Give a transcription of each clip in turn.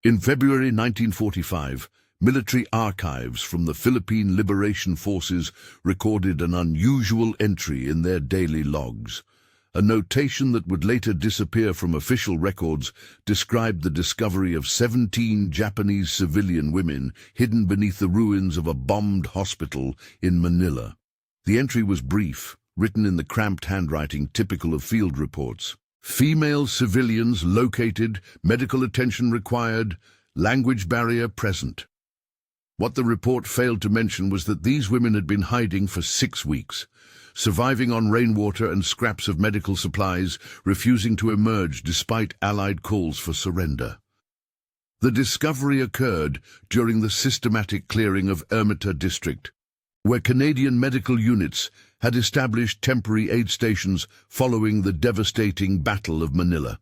In February 1945, military archives from the Philippine Liberation Forces recorded an unusual entry in their daily logs. A notation that would later disappear from official records described the discovery of 17 Japanese civilian women hidden beneath the ruins of a bombed hospital in Manila. The entry was brief, written in the cramped handwriting typical of field reports. Female civilians located, medical attention required, language barrier present. What the report failed to mention was that these women had been hiding for 6 weeks, surviving on rainwater and scraps of medical supplies, refusing to emerge despite Allied calls for surrender. The discovery occurred during the systematic clearing of Ermita district, where Canadian medical units had established temporary aid stations following the devastating Battle of Manila.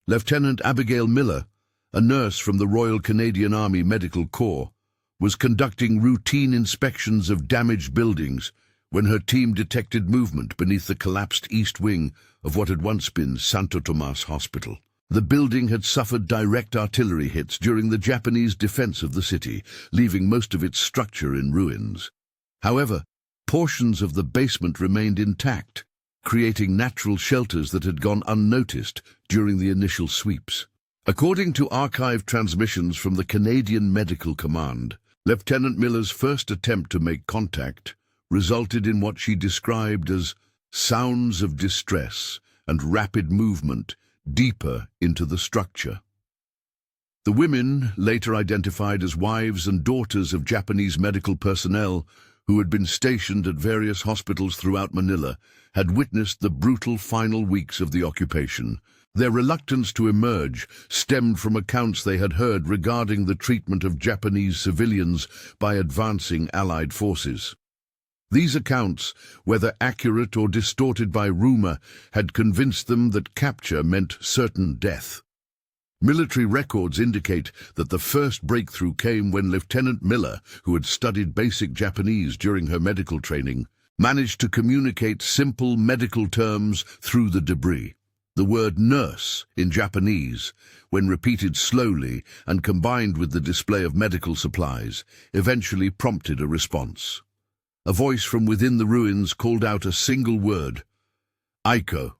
Lieutenant Abigail Miller, a nurse from the Royal Canadian Army Medical Corps, was conducting routine inspections of damaged buildings when her team detected movement beneath the collapsed east wing of what had once been Santo Tomas Hospital. The building had suffered direct artillery hits during the Japanese defense of the city, leaving most of its structure in ruins. However, portions of the basement remained intact, creating natural shelters that had gone unnoticed during the initial sweeps. According to archived transmissions from the Canadian Medical Command, Lieutenant Miller's first attempt to make contact resulted in what she described as sounds of distress and rapid movement deeper into the structure. The women, later identified as wives and daughters of Japanese medical personnel who had been stationed at various hospitals throughout Manila, had witnessed the brutal final weeks of the occupation. Their reluctance to emerge stemmed from accounts they had heard regarding the treatment of Japanese civilians by advancing Allied forces. These accounts, whether accurate or distorted by rumor, had convinced them that capture meant certain death. Military records indicate that the first breakthrough came when Lieutenant Miller, who had studied basic Japanese during her medical training, managed to communicate simple medical terms through the debris. The word nurse in Japanese, when repeated slowly and combined with the display of medical supplies, eventually prompted a response. A voice from within the ruins called out a single word: Aiko.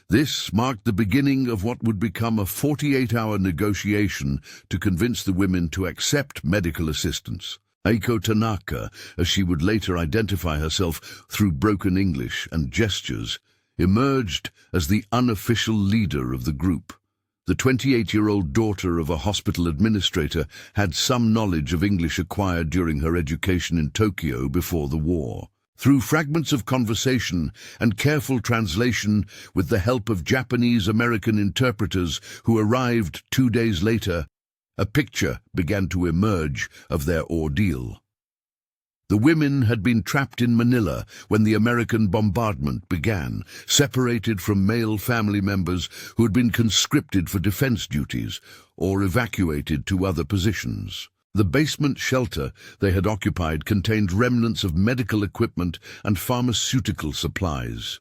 This marked the beginning of what would become a 48-hour negotiation to convince the women to accept medical assistance. Aiko Tanaka, as she would later identify herself through broken English and gestures, emerged as the unofficial leader of the group. The 28-year-old daughter of a hospital administrator had some knowledge of English acquired during her education in Tokyo before the war. Through fragments of conversation and careful translation with the help of Japanese-American interpreters who arrived 2 days later, a picture began to emerge of their ordeal. The women had been trapped in Manila when the American bombardment began, separated from male family members who had been conscripted for defense duties or evacuated to other positions. The basement shelter they had occupied contained remnants of medical equipment and pharmaceutical supplies.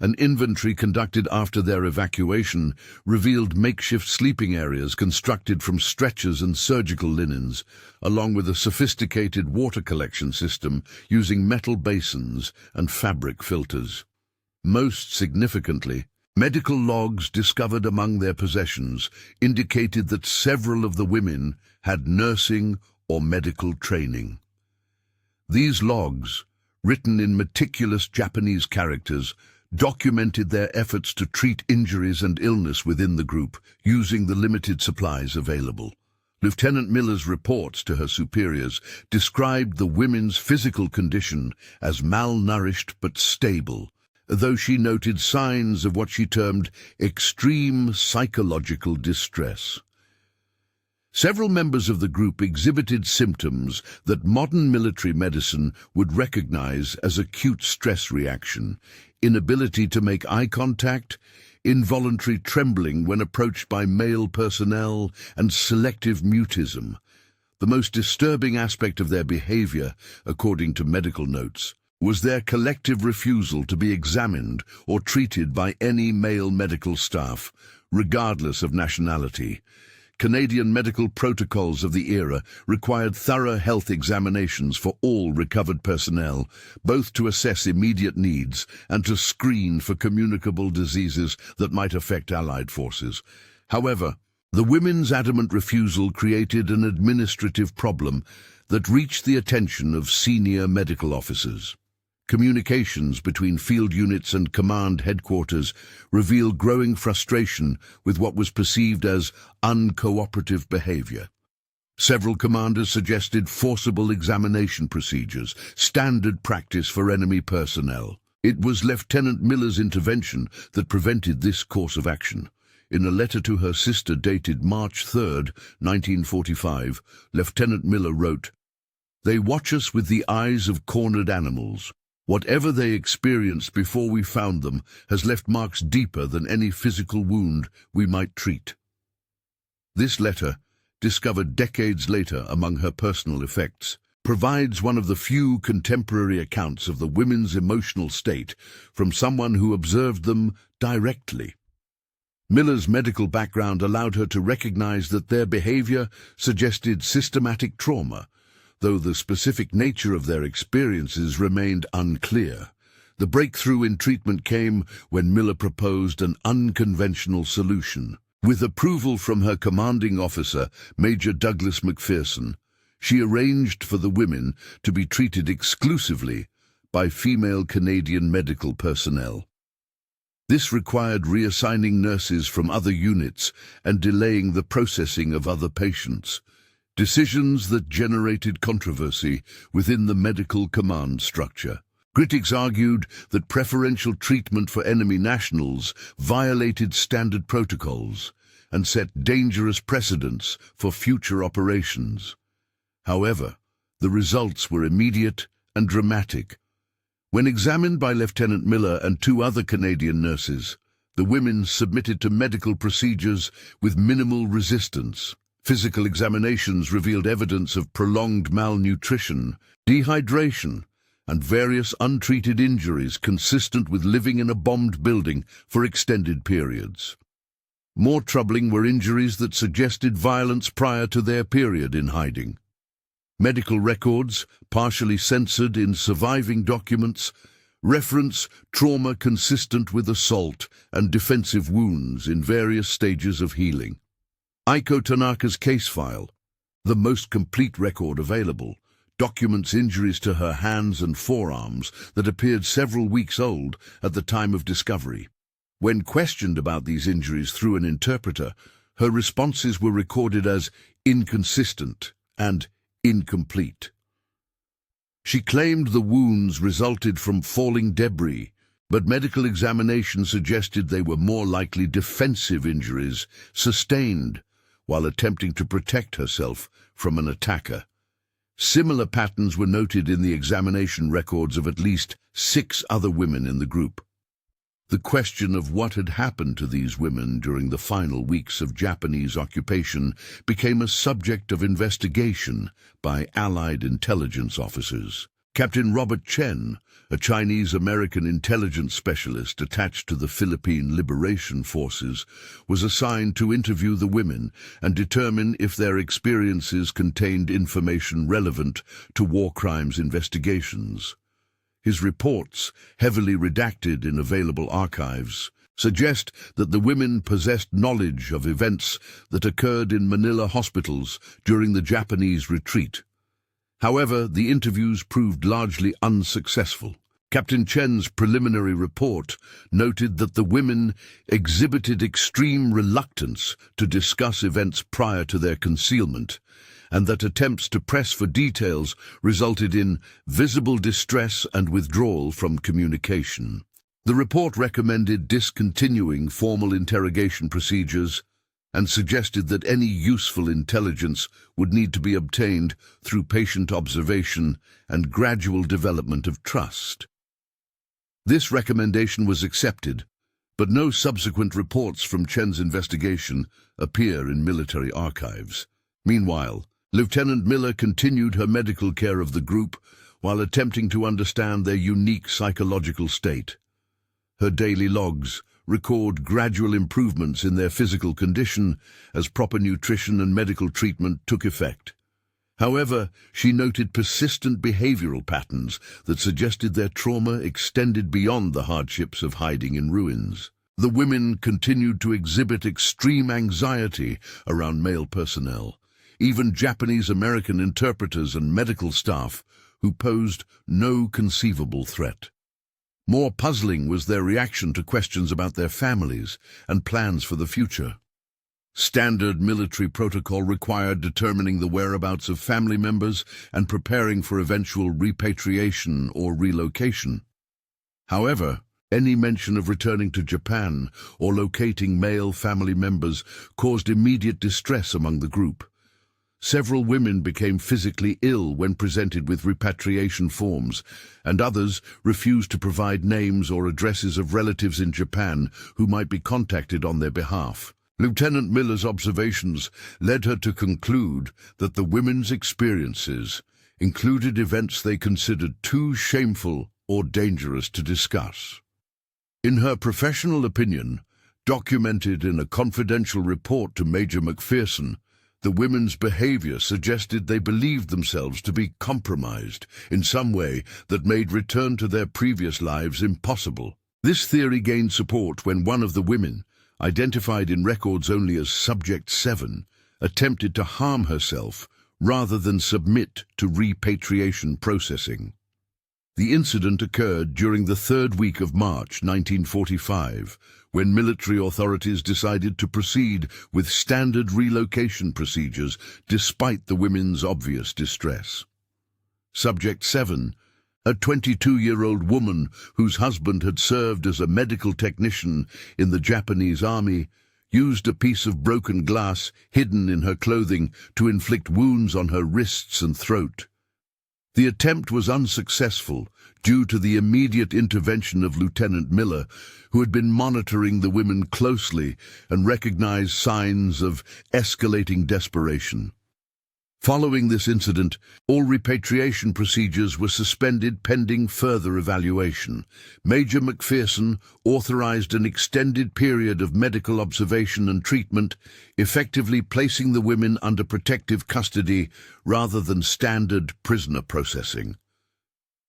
An inventory conducted after their evacuation revealed makeshift sleeping areas constructed from stretchers and surgical linens, along with a sophisticated water collection system using metal basins and fabric filters. Most significantly, medical logs discovered among their possessions indicated that several of the women had nursing or medical training. These logs, written in meticulous Japanese characters, documented their efforts to treat injuries and illness within the group using the limited supplies available. Lieutenant Miller's reports to her superiors described the women's physical condition as malnourished but stable, though she noted signs of what she termed extreme psychological distress. Several members of the group exhibited symptoms that modern military medicine would recognize as acute stress reaction: inability to make eye contact, involuntary trembling when approached by male personnel, and selective mutism. The most disturbing aspect of their behavior, according to medical notes, was their collective refusal to be examined or treated by any male medical staff, regardless of nationality, Canadian medical protocols of the era required thorough health examinations for all recovered personnel, both to assess immediate needs and to screen for communicable diseases that might affect Allied forces. However, the women's adamant refusal created an administrative problem that reached the attention of senior medical officers. Communications between field units and command headquarters revealed growing frustration with what was perceived as uncooperative behavior. Several commanders suggested forcible examination procedures, standard practice for enemy personnel. It was Lieutenant Miller's intervention that prevented this course of action. In a letter to her sister dated March 3, 1945, Lieutenant Miller wrote, "They watch us with the eyes of cornered animals. Whatever they experienced before we found them has left marks deeper than any physical wound we might treat." This letter, discovered decades later among her personal effects, provides one of the few contemporary accounts of the women's emotional state from someone who observed them directly. Miller's medical background allowed her to recognize that their behavior suggested systematic trauma, though the specific nature of their experiences remained unclear. The breakthrough in treatment came when Miller proposed an unconventional solution. With approval from her commanding officer, Major Douglas McPherson, she arranged for the women to be treated exclusively by female Canadian medical personnel. This required reassigning nurses from other units and delaying the processing of other patients, decisions that generated controversy within the medical command structure. Critics argued that preferential treatment for enemy nationals violated standard protocols and set dangerous precedents for future operations. However, the results were immediate and dramatic. When examined by Lieutenant Miller and 2 other Canadian nurses, the women submitted to medical procedures with minimal resistance. Physical examinations revealed evidence of prolonged malnutrition, dehydration, and various untreated injuries consistent with living in a bombed building for extended periods. More troubling were injuries that suggested violence prior to their period in hiding. Medical records, partially censored in surviving documents, reference trauma consistent with assault and defensive wounds in various stages of healing. Aiko Tanaka's case file, the most complete record available, documents injuries to her hands and forearms that appeared several weeks old at the time of discovery. When questioned about these injuries through an interpreter, her responses were recorded as inconsistent and incomplete. She claimed the wounds resulted from falling debris, but medical examination suggested they were more likely defensive injuries sustained while attempting to protect herself from an attacker. Similar patterns were noted in the examination records of at least 6 other women in the group. The question of what had happened to these women during the final weeks of Japanese occupation became a subject of investigation by Allied intelligence officers. Captain Robert Chen, a Chinese-American intelligence specialist attached to the Philippine Liberation Forces, was assigned to interview the women and determine if their experiences contained information relevant to war crimes investigations. His reports, heavily redacted in available archives, suggest that the women possessed knowledge of events that occurred in Manila hospitals during the Japanese retreat. However, the interviews proved largely unsuccessful. Captain Chen's preliminary report noted that the women exhibited extreme reluctance to discuss events prior to their concealment, and that attempts to press for details resulted in visible distress and withdrawal from communication. The report recommended discontinuing formal interrogation procedures and suggested that any useful intelligence would need to be obtained through patient observation and gradual development of trust. This recommendation was accepted, but no subsequent reports from Chen's investigation appear in military archives. Meanwhile, Lieutenant Miller continued her medical care of the group while attempting to understand their unique psychological state. Her daily logs, record gradual improvements in their physical condition as proper nutrition and medical treatment took effect. However, she noted persistent behavioral patterns that suggested their trauma extended beyond the hardships of hiding in ruins. The women continued to exhibit extreme anxiety around male personnel, even Japanese-American interpreters and medical staff who posed no conceivable threat. More puzzling was their reaction to questions about their families and plans for the future. Standard military protocol required determining the whereabouts of family members and preparing for eventual repatriation or relocation. However, any mention of returning to Japan or locating male family members caused immediate distress among the group. Several women became physically ill when presented with repatriation forms, and others refused to provide names or addresses of relatives in Japan who might be contacted on their behalf. Lieutenant Miller's observations led her to conclude that the women's experiences included events they considered too shameful or dangerous to discuss. In her professional opinion, documented in a confidential report to Major McPherson, the women's behavior suggested they believed themselves to be compromised in some way that made return to their previous lives impossible. This theory gained support when one of the women, identified in records only as Subject 7, attempted to harm herself rather than submit to repatriation processing. The incident occurred during the third week of March 1945, when military authorities decided to proceed with standard relocation procedures despite the women's obvious distress. Subject 7, a 22-year-old woman whose husband had served as a medical technician in the Japanese army, used a piece of broken glass hidden in her clothing to inflict wounds on her wrists and throat. The attempt was unsuccessful due to the immediate intervention of Lieutenant Miller, who had been monitoring the women closely and recognized signs of escalating desperation. Following this incident, all repatriation procedures were suspended pending further evaluation. Major McPherson authorized an extended period of medical observation and treatment, effectively placing the women under protective custody rather than standard prisoner processing.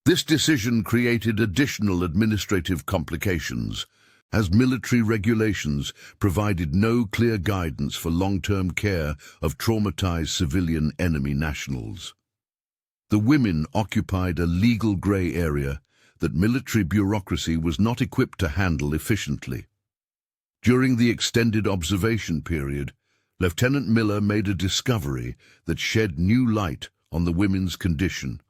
This decision created additional administrative complications, as military regulations provided no clear guidance for long-term care of traumatized civilian enemy nationals. The women occupied a legal gray area that military bureaucracy was not equipped to handle efficiently. During the extended observation period, Lieutenant Miller made a discovery that shed new light on the women's condition.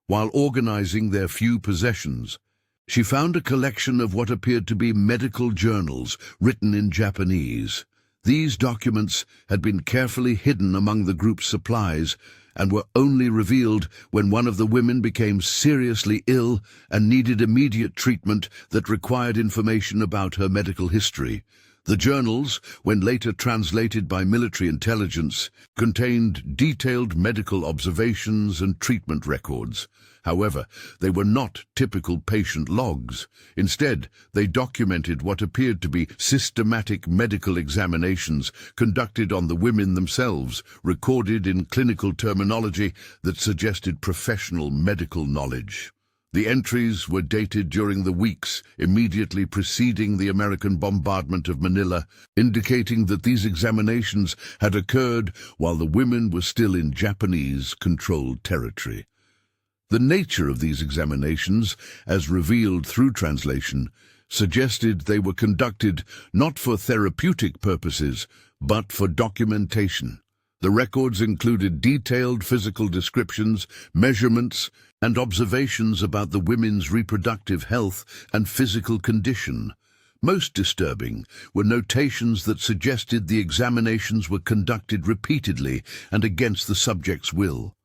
While organizing their few possessions, she found a collection of what appeared to be medical journals written in Japanese. These documents had been carefully hidden among the group's supplies and were only revealed when one of the women became seriously ill and needed immediate treatment that required information about her medical history. The journals, when later translated by military intelligence, contained detailed medical observations and treatment records. However, they were not typical patient logs. Instead, they documented what appeared to be systematic medical examinations conducted on the women themselves, recorded in clinical terminology that suggested professional medical knowledge. The entries were dated during the weeks immediately preceding the American bombardment of Manila, indicating that these examinations had occurred while the women were still in Japanese-controlled territory. The nature of these examinations, as revealed through translation, suggested they were conducted not for therapeutic purposes, but for documentation. The records included detailed physical descriptions, measurements, and observations about the women's reproductive health and physical condition. Most disturbing were notations that suggested the examinations were conducted repeatedly and against the subject's will.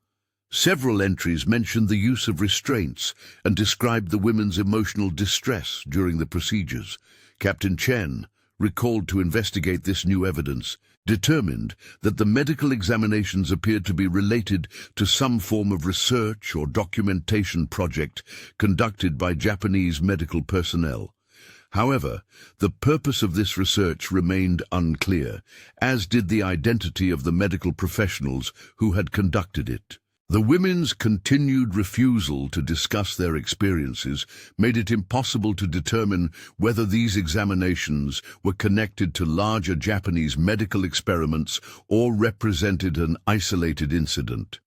Several entries mentioned the use of restraints and described the women's emotional distress during the procedures. Captain Chen, recalled to investigate this new evidence, determined that the medical examinations appeared to be related to some form of research or documentation project conducted by Japanese medical personnel. However, the purpose of this research remained unclear, as did the identity of the medical professionals who had conducted it. The women's continued refusal to discuss their experiences made it impossible to determine whether these examinations were connected to larger Japanese medical experiments or represented an isolated incident.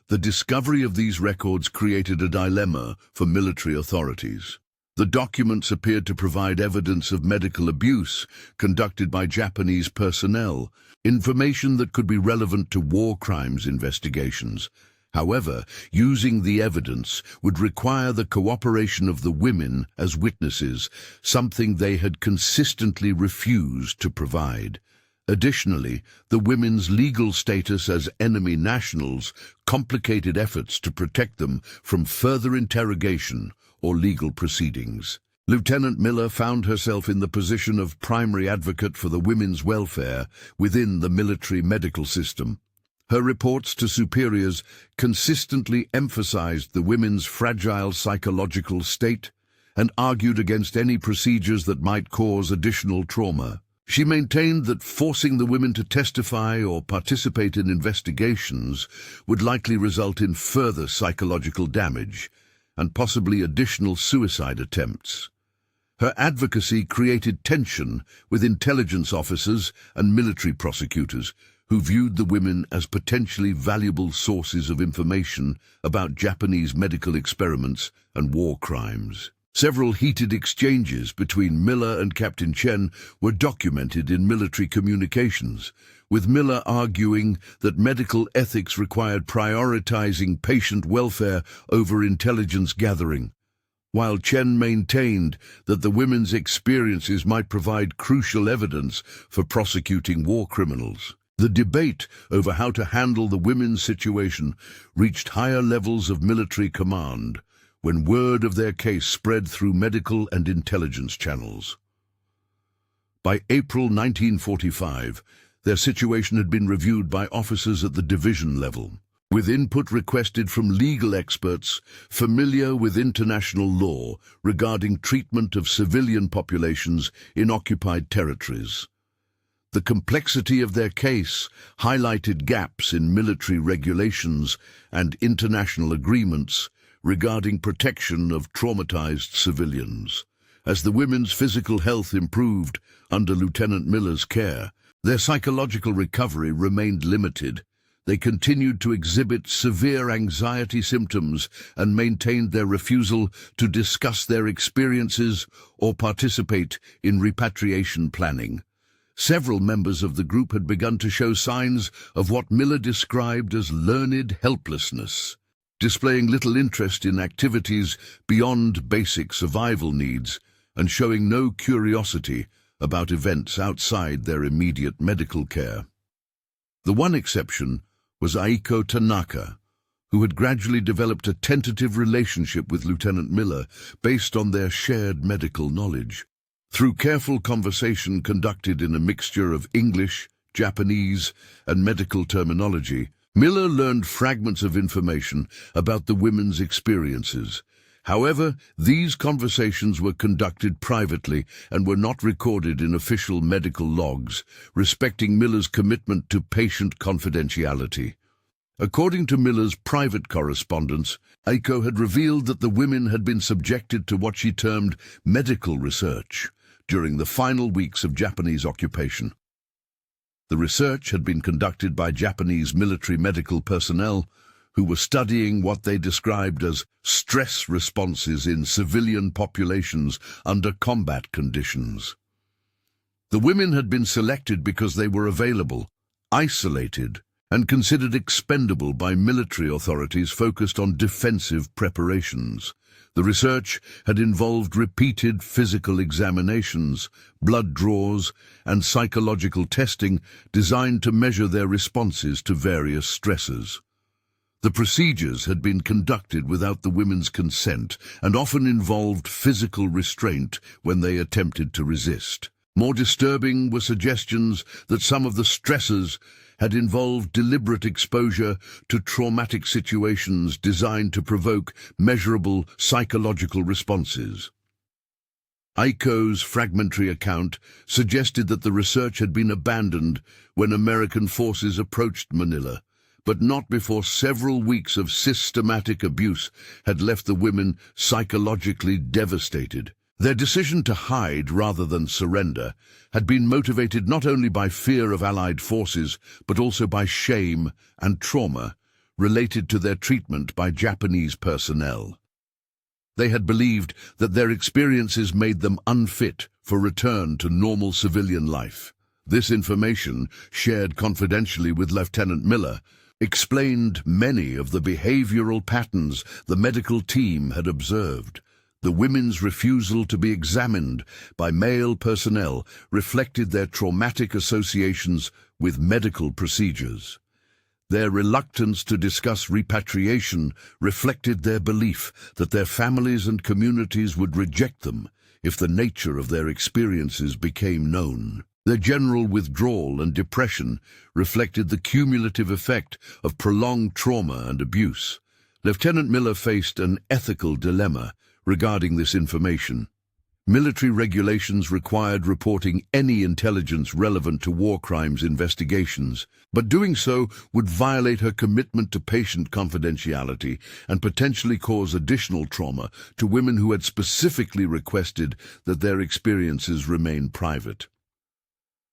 The discovery of these records created a dilemma for military authorities. The documents appeared to provide evidence of medical abuse conducted by Japanese personnel, information that could be relevant to war crimes investigations. However, using the evidence would require the cooperation of the women as witnesses, something they had consistently refused to provide. Additionally, the women's legal status as enemy nationals complicated efforts to protect them from further interrogation or legal proceedings. Lieutenant Miller found herself in the position of primary advocate for the women's welfare within the military medical system. Her reports to superiors consistently emphasized the women's fragile psychological state and argued against any procedures that might cause additional trauma. She maintained that forcing the women to testify or participate in investigations would likely result in further psychological damage and possibly additional suicide attempts. Her advocacy created tension with intelligence officers and military prosecutors, who viewed the women as potentially valuable sources of information about Japanese medical experiments and war crimes. Several heated exchanges between Miller and Captain Chen were documented in military communications, with Miller arguing that medical ethics required prioritizing patient welfare over intelligence gathering, while Chen maintained that the women's experiences might provide crucial evidence for prosecuting war criminals. The debate over how to handle the women's situation reached higher levels of military command when word of their case spread through medical and intelligence channels. By April 1945, their situation had been reviewed by officers at the division level, with input requested from legal experts familiar with international law regarding treatment of civilian populations in occupied territories. The complexity of their case highlighted gaps in military regulations and international agreements regarding protection of traumatized civilians. As the women's physical health improved under Lieutenant Miller's care, their psychological recovery remained limited. They continued to exhibit severe anxiety symptoms and maintained their refusal to discuss their experiences or participate in repatriation planning. Several members of the group had begun to show signs of what Miller described as learned helplessness, displaying little interest in activities beyond basic survival needs and showing no curiosity about events outside their immediate medical care. The one exception was Aiko Tanaka, who had gradually developed a tentative relationship with Lieutenant Miller based on their shared medical knowledge. Through careful conversation conducted in a mixture of English, Japanese, and medical terminology, Miller learned fragments of information about the women's experiences. However, these conversations were conducted privately and were not recorded in official medical logs, respecting Miller's commitment to patient confidentiality. According to Miller's private correspondence, Aiko had revealed that the women had been subjected to what she termed medical research during the final weeks of Japanese occupation. The research had been conducted by Japanese military medical personnel who were studying what they described as stress responses in civilian populations under combat conditions. The women had been selected because they were available, isolated, and considered expendable by military authorities focused on defensive preparations. The research had involved repeated physical examinations, blood draws, and psychological testing designed to measure their responses to various stressors. The procedures had been conducted without the women's consent and often involved physical restraint when they attempted to resist. More disturbing were suggestions that some of the stressors had involved deliberate exposure to traumatic situations designed to provoke measurable psychological responses. Aiko's fragmentary account suggested that the research had been abandoned when American forces approached Manila, but not before several weeks of systematic abuse had left the women psychologically devastated. Their decision to hide rather than surrender had been motivated not only by fear of Allied forces, but also by shame and trauma related to their treatment by Japanese personnel. They had believed that their experiences made them unfit for return to normal civilian life. This information, shared confidentially with Lieutenant Miller, explained many of the behavioral patterns the medical team had observed. The women's refusal to be examined by male personnel reflected their traumatic associations with medical procedures. Their reluctance to discuss repatriation reflected their belief that their families and communities would reject them if the nature of their experiences became known. Their general withdrawal and depression reflected the cumulative effect of prolonged trauma and abuse. Lieutenant Miller faced an ethical dilemma regarding this information. Military regulations required reporting any intelligence relevant to war crimes investigations, but doing so would violate her commitment to patient confidentiality and potentially cause additional trauma to women who had specifically requested that their experiences remain private.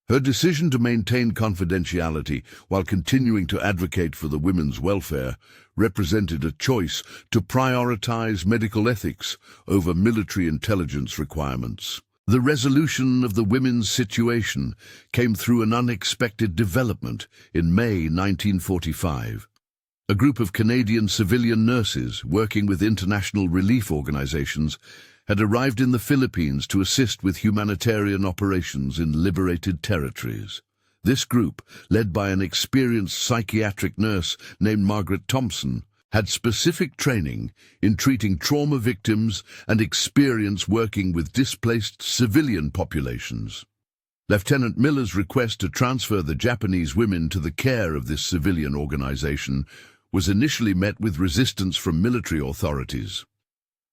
Her decision to maintain confidentiality while continuing to advocate for the women's welfare represented a choice to prioritize medical ethics over military intelligence requirements. The resolution of the women's situation came through an unexpected development in May 1945. A group of Canadian civilian nurses working with international relief organizations had arrived in the Philippines to assist with humanitarian operations in liberated territories. This group, led by an experienced psychiatric nurse named Margaret Thompson, had specific training in treating trauma victims and experience working with displaced civilian populations. Lieutenant Miller's request to transfer the Japanese women to the care of this civilian organization was initially met with resistance from military authorities.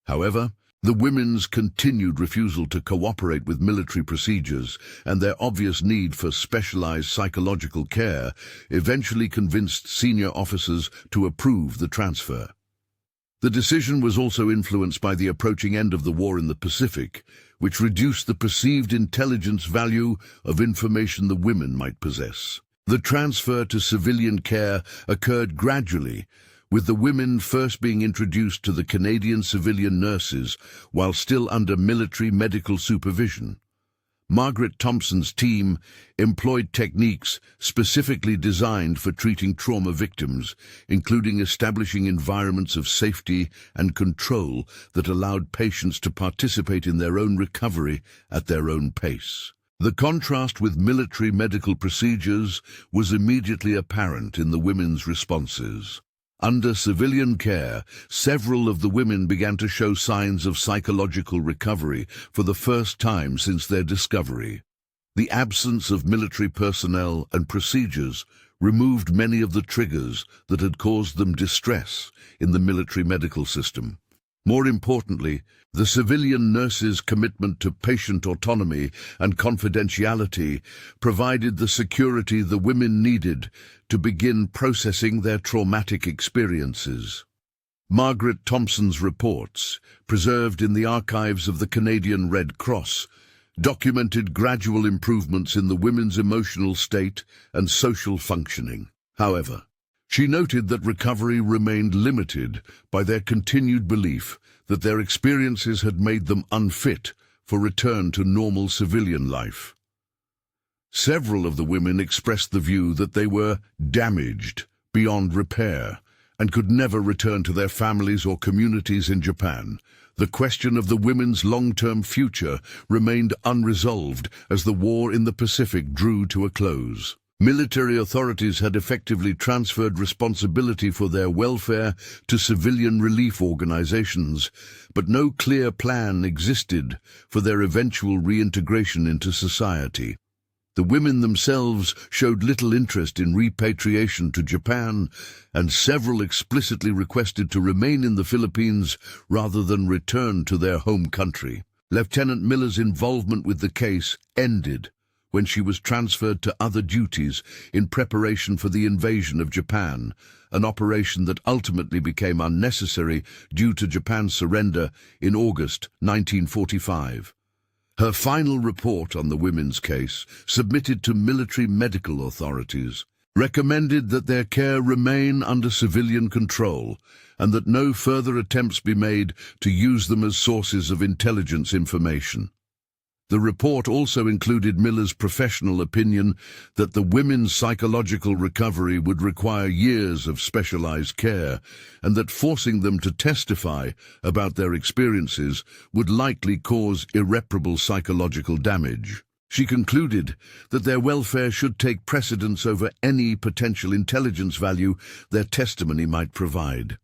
However, the women's continued refusal to cooperate with military procedures and their obvious need for specialized psychological care eventually convinced senior officers to approve the transfer. The decision was also influenced by the approaching end of the war in the Pacific, which reduced the perceived intelligence value of information the women might possess. The transfer to civilian care occurred gradually, with the women first being introduced to the Canadian civilian nurses while still under military medical supervision. Margaret Thompson's team employed techniques specifically designed for treating trauma victims, including establishing environments of safety and control that allowed patients to participate in their own recovery at their own pace. The contrast with military medical procedures was immediately apparent in the women's responses. Under civilian care, several of the women began to show signs of psychological recovery for the first time since their discovery. The absence of military personnel and procedures removed many of the triggers that had caused them distress in the military medical system. More importantly, the civilian nurses' commitment to patient autonomy and confidentiality provided the security the women needed to begin processing their traumatic experiences. Margaret Thompson's reports, preserved in the archives of the Canadian Red Cross, documented gradual improvements in the women's emotional state and social functioning. However, she noted that recovery remained limited by their continued belief that their experiences had made them unfit for return to normal civilian life. Several of the women expressed the view that they were damaged beyond repair and could never return to their families or communities in Japan. The question of the women's long-term future remained unresolved as the war in the Pacific drew to a close. Military authorities had effectively transferred responsibility for their welfare to civilian relief organizations, but no clear plan existed for their eventual reintegration into society. The women themselves showed little interest in repatriation to Japan, and several explicitly requested to remain in the Philippines rather than return to their home country. Lieutenant Miller's involvement with the case ended when she was transferred to other duties in preparation for the invasion of Japan, an operation that ultimately became unnecessary due to Japan's surrender in August 1945. Her final report on the women's case, submitted to military medical authorities, recommended that their care remain under civilian control and that no further attempts be made to use them as sources of intelligence information. The report also included Miller's professional opinion that the women's psychological recovery would require years of specialized care and that forcing them to testify about their experiences would likely cause irreparable psychological damage. She concluded that their welfare should take precedence over any potential intelligence value their testimony might provide.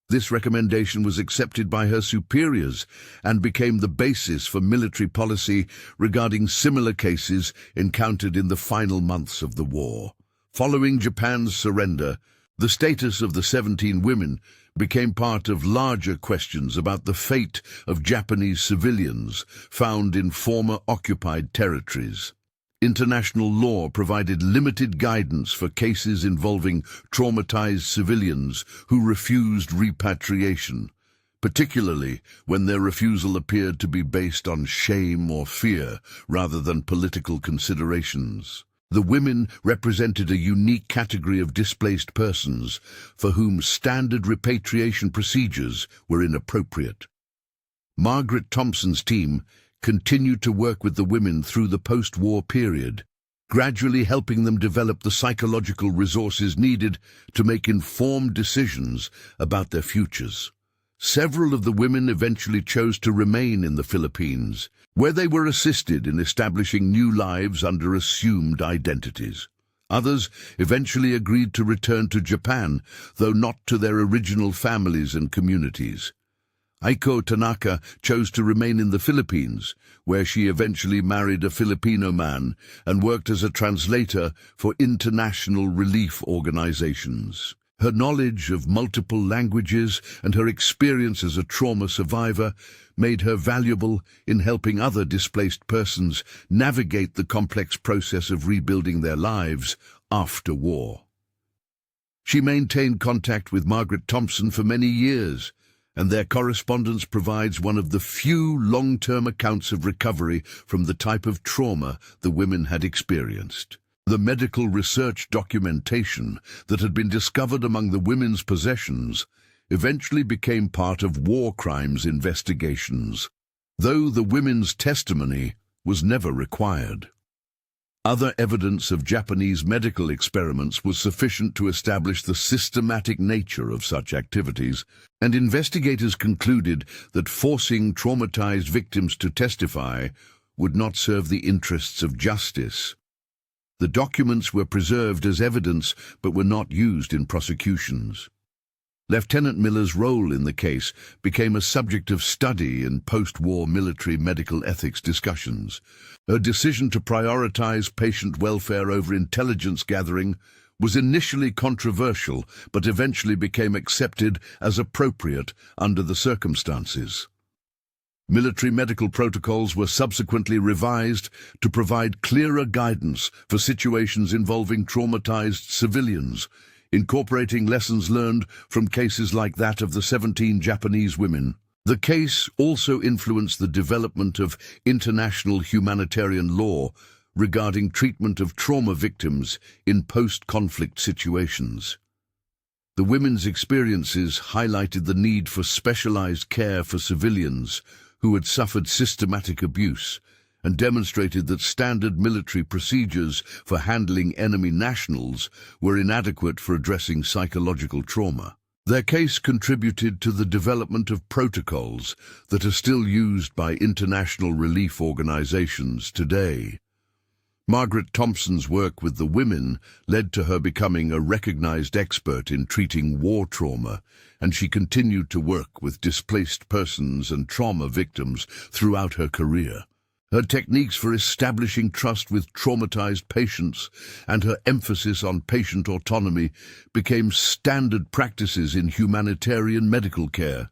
This recommendation was accepted by her superiors and became the basis for military policy regarding similar cases encountered in the final months of the war. Following Japan's surrender, the status of the 17 women became part of larger questions about the fate of Japanese civilians found in former occupied territories. International law provided limited guidance for cases involving traumatized civilians who refused repatriation, particularly when their refusal appeared to be based on shame or fear rather than political considerations. The women represented a unique category of displaced persons for whom standard repatriation procedures were inappropriate. Margaret Thompson's team continued to work with the women through the post-war period, gradually helping them develop the psychological resources needed to make informed decisions about their futures. Several of the women eventually chose to remain in the Philippines, where they were assisted in establishing new lives under assumed identities. Others eventually agreed to return to Japan, though not to their original families and communities. Aiko Tanaka chose to remain in the Philippines, where she eventually married a Filipino man and worked as a translator for international relief organizations. Her knowledge of multiple languages and her experience as a trauma survivor made her valuable in helping other displaced persons navigate the complex process of rebuilding their lives after war. She maintained contact with Margaret Thompson for many years, and their correspondence provides one of the few long-term accounts of recovery from the type of trauma the women had experienced. The medical research documentation that had been discovered among the women's possessions eventually became part of war crimes investigations, though the women's testimony was never required. Other evidence of Japanese medical experiments was sufficient to establish the systematic nature of such activities, and investigators concluded that forcing traumatized victims to testify would not serve the interests of justice. The documents were preserved as evidence but were not used in prosecutions. Lieutenant Miller's role in the case became a subject of study in post-war military medical ethics discussions. Her decision to prioritize patient welfare over intelligence gathering was initially controversial but eventually became accepted as appropriate under the circumstances. Military medical protocols were subsequently revised to provide clearer guidance for situations involving traumatized civilians, incorporating lessons learned from cases like that of the 17 Japanese women. The case also influenced the development of international humanitarian law regarding treatment of trauma victims in post-conflict situations. The women's experiences highlighted the need for specialized care for civilians who had suffered systematic abuse, and demonstrated that standard military procedures for handling enemy nationals were inadequate for addressing psychological trauma. Their case contributed to the development of protocols that are still used by international relief organizations today. Margaret Thompson's work with the women led to her becoming a recognized expert in treating war trauma, and she continued to work with displaced persons and trauma victims throughout her career. Her techniques for establishing trust with traumatized patients and her emphasis on patient autonomy became standard practices in humanitarian medical care.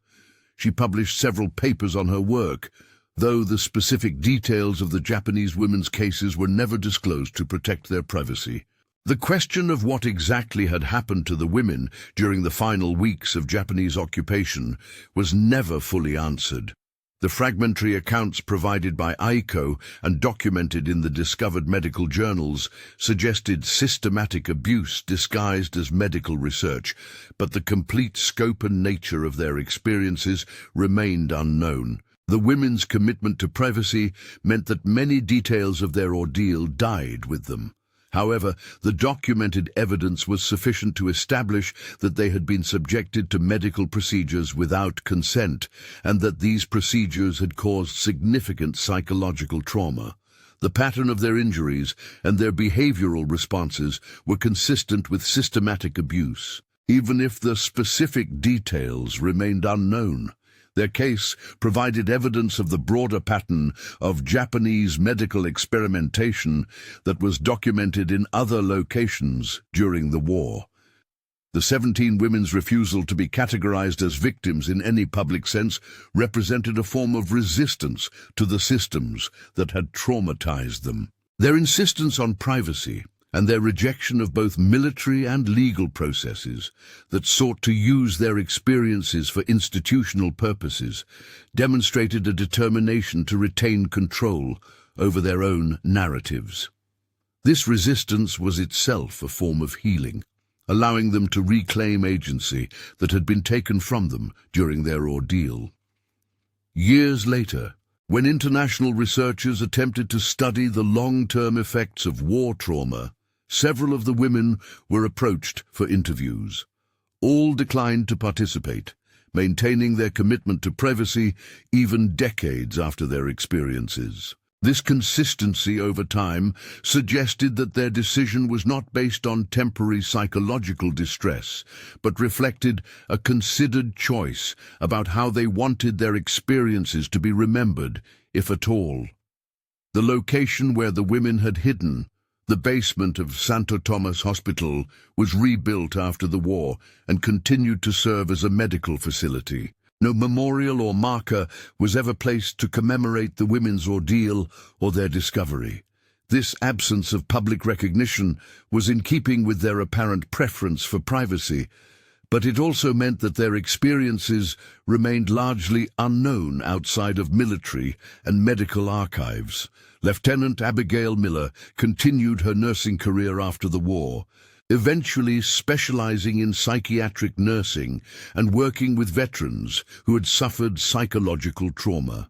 She published several papers on her work, though the specific details of the Japanese women's cases were never disclosed to protect their privacy. The question of what exactly had happened to the women during the final weeks of Japanese occupation was never fully answered. The fragmentary accounts provided by Aiko and documented in the discovered medical journals suggested systematic abuse disguised as medical research, but the complete scope and nature of their experiences remained unknown. The women's commitment to privacy meant that many details of their ordeal died with them. However, the documented evidence was sufficient to establish that they had been subjected to medical procedures without consent, and that these procedures had caused significant psychological trauma. The pattern of their injuries and their behavioral responses were consistent with systematic abuse. Even if the specific details remained unknown, their case provided evidence of the broader pattern of Japanese medical experimentation that was documented in other locations during the war. The 17 women's refusal to be categorized as victims in any public sense represented a form of resistance to the systems that had traumatized them. Their insistence on privacy and their rejection of both military and legal processes that sought to use their experiences for institutional purposes demonstrated a determination to retain control over their own narratives. This resistance was itself a form of healing, allowing them to reclaim agency that had been taken from them during their ordeal. Years later, when international researchers attempted to study the long-term effects of war trauma, several of the women were approached for interviews. All declined to participate, maintaining their commitment to privacy even decades after their experiences. This consistency over time suggested that their decision was not based on temporary psychological distress, but reflected a considered choice about how they wanted their experiences to be remembered, if at all. The location where the women had hidden, the basement of Santo Tomas Hospital, was rebuilt after the war and continued to serve as a medical facility. No memorial or marker was ever placed to commemorate the women's ordeal or their discovery. This absence of public recognition was in keeping with their apparent preference for privacy, but it also meant that their experiences remained largely unknown outside of military and medical archives. Lieutenant Abigail Miller continued her nursing career after the war, eventually specializing in psychiatric nursing and working with veterans who had suffered psychological trauma.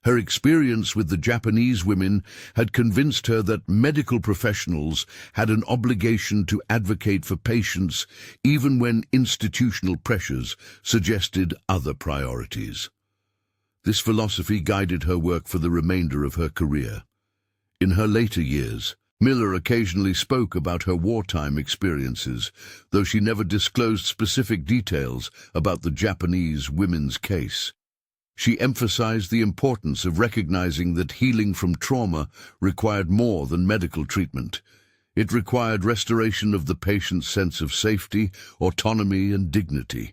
Her experience with the Japanese women had convinced her that medical professionals had an obligation to advocate for patients even when institutional pressures suggested other priorities. This philosophy guided her work for the remainder of her career. In her later years, Miller occasionally spoke about her wartime experiences, though she never disclosed specific details about the Japanese women's case. She emphasized the importance of recognizing that healing from trauma required more than medical treatment. It required restoration of the patient's sense of safety, autonomy, and dignity.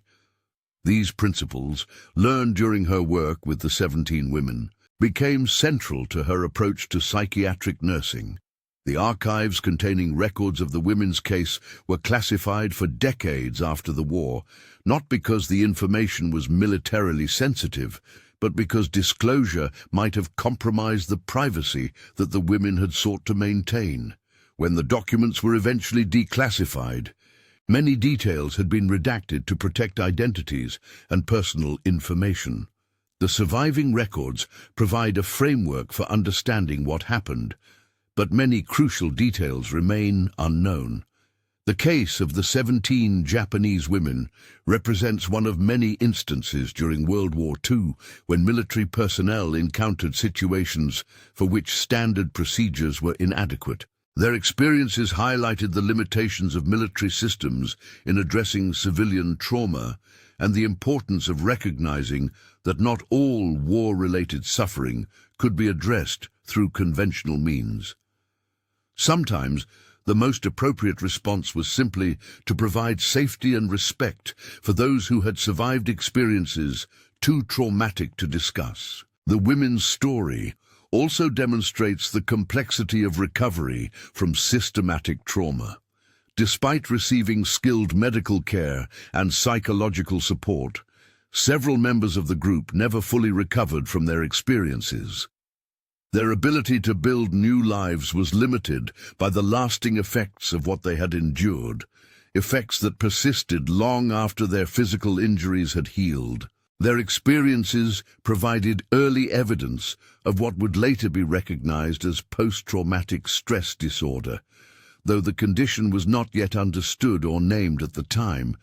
These principles, learned during her work with the 17 women, became central to her approach to psychiatric nursing. The archives containing records of the women's case were classified for decades after the war, not because the information was militarily sensitive, but because disclosure might have compromised the privacy that the women had sought to maintain. When the documents were eventually declassified, many details had been redacted to protect identities and personal information. The surviving records provide a framework for understanding what happened, but many crucial details remain unknown. The case of the 17 Japanese women represents one of many instances during World War II when military personnel encountered situations for which standard procedures were inadequate. Their experiences highlighted the limitations of military systems in addressing civilian trauma and the importance of recognizing that not all war-related suffering could be addressed through conventional means. Sometimes, the most appropriate response was simply to provide safety and respect for those who had survived experiences too traumatic to discuss. The women's story also demonstrates the complexity of recovery from systematic trauma. Despite receiving skilled medical care and psychological support, several members of the group never fully recovered from their experiences. Their ability to build new lives was limited by the lasting effects of what they had endured, effects that persisted long after their physical injuries had healed. Their experiences provided early evidence of what would later be recognized as post-traumatic stress disorder. Though the condition was not yet understood or named at the time,